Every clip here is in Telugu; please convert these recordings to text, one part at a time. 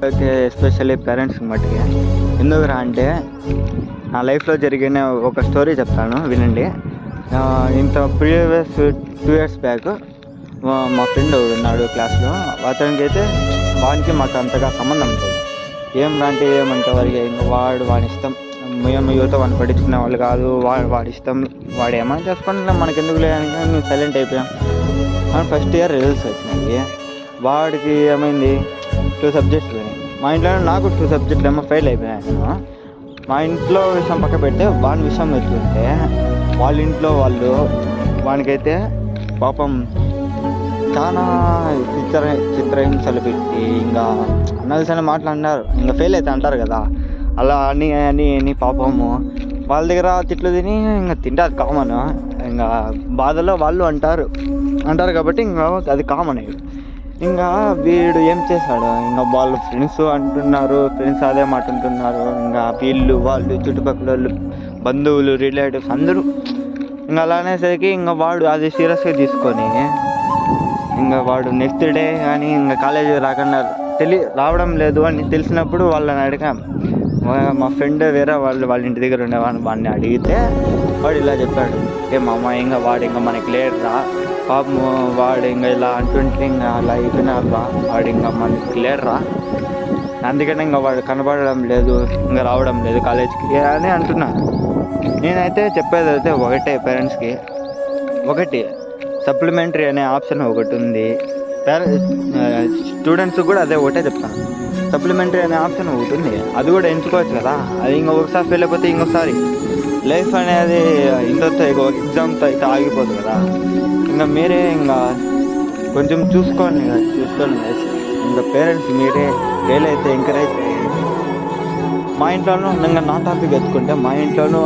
అయితే ఎస్పెషల్లీ పేరెంట్స్కి మట్టుకి ఎందుకురా అంటే నా లైఫ్లో జరిగిన ఒక స్టోరీ చెప్తాను వినండి. ఇంత ప్రీవియస్ 2 years బ్యాక్ మా ఫ్రెండ్ ఉన్నాడు క్లాస్లో. అతనికి అయితే వానికి మాకు అంతగా సంబంధం లేదు. అంటే ఏమంటే వాడికి వాడి ఇష్టం, మేము యువత వాడిని పట్టించుకునే వాళ్ళు కాదు. వాడి ఇష్టం, వాడు ఏమైనా చేసుకుంటే మనకెందుకు లేదని మేము సైలెంట్ అయిపోయాం. ఫస్ట్ ఇయర్ రిజల్ట్స్ వచ్చినాయి. వాడికి ఏమైంది 2 subjects పోయినాయి. మా ఇంట్లో నాకు 2 subjects ఏమో ఫెయిల్ అయిపోయాను. మా ఇంట్లో విషయం పక్క పెడితే వాడి విషయం ఎట్లుంటే వాళ్ళ ఇంట్లో వాళ్ళు వానికైతే పాపం చాలా చిత్రహింసలు పెట్టి ఇంకా అనాల్సిన మాటలు అన్నారు. ఇంకా ఫెయిల్ అయితే అంటారు కదా, అలా అని పాపము వాళ్ళ దగ్గర తిట్లు తిని ఇంకా తింటారు కామన్. ఇంకా బాధలో వాళ్ళు అంటారు కాబట్టి ఇంకా అది కామన్. ఇంకా వీడు ఏం చేశాడు, ఇంకా వాళ్ళ ఫ్రెండ్స్ అంటున్నారు, ఫ్రెండ్స్ అదే మాట అంటున్నారు. ఇంకా వాళ్ళు చుట్టుపక్కల వాళ్ళు, బంధువులు, రిలేటివ్స్ అందరూ ఇంకా అలా అనేసరికి ఇంకా వాడు అది సీరియస్గా తీసుకొని ఇంకా వాడు నెక్స్ట్ డే కానీ ఇంకా కాలేజీ రావడం లేదు అని తెలిసినప్పుడు వాళ్ళని అడిగాం. మా ఫ్రెండ్ వేరే వాళ్ళ ఇంటి దగ్గర వాడిని అడిగితే వాడు ఇలా చెప్పాడు, మామ ఇంకా వాడు ఇంకా మనకి లేడురా, పాపం వాడు ఇంకా ఇలా అంటుంటే ఇంకా అలా అయిపోయినారా, వాడు ఇంకా మనకి లేడురా, అందుకనే ఇంకా వాడు కనబడడం లేదు, ఇంకా రావడం లేదు కాలేజ్కి అని అంటున్నాను. నేనైతే చెప్పేది అయితే ఒకటే పేరెంట్స్కి, ఒకటి సప్లిమెంటరీ అనే ఆప్షన్ ఒకటి ఉంది. స్టూడెంట్స్కి కూడా అదే ఒకటే చెప్తాను, సప్లిమెంటరీ అనే ఆప్షన్ ఒకటి ఉంది, అది కూడా ఎంచుకోవచ్చు కదా. అది ఒకసారి ఫెయిల్ అయిపోతే ఇంకొకసారి లైఫ్ అనేది ఇంతతో ఎగ్జామ్తో అయితే ఆగిపోదు కదా. ఇంకా మీరే ఇంకా కొంచెం చూసుకోండి ఇంకా పేరెంట్స్ మీరే ఫెయిల్ అయితే ఎంకరేజ్ చేయండి. మా ఇంట్లోనూ ఇంకా నా టాపిక్ ఎత్తుకుంటే మా ఇంట్లోనూ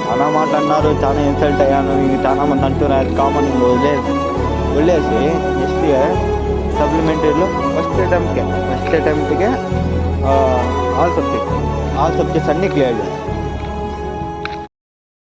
చాలా మాట్లాడినారు, చాలా ఇన్సల్ట్ అయ్యాను. ఇంక చాలా మంది అంటున్నారు, అది కామన్. ఇంక వదిలేసి నెక్స్ట్ ఇయర్ సప్లిమెంటరీలో ఫస్ట్ అటెంప్ట్కే ఆల్ సబ్జెక్ట్స్ అన్నీ క్లియర్ చేస్తాను.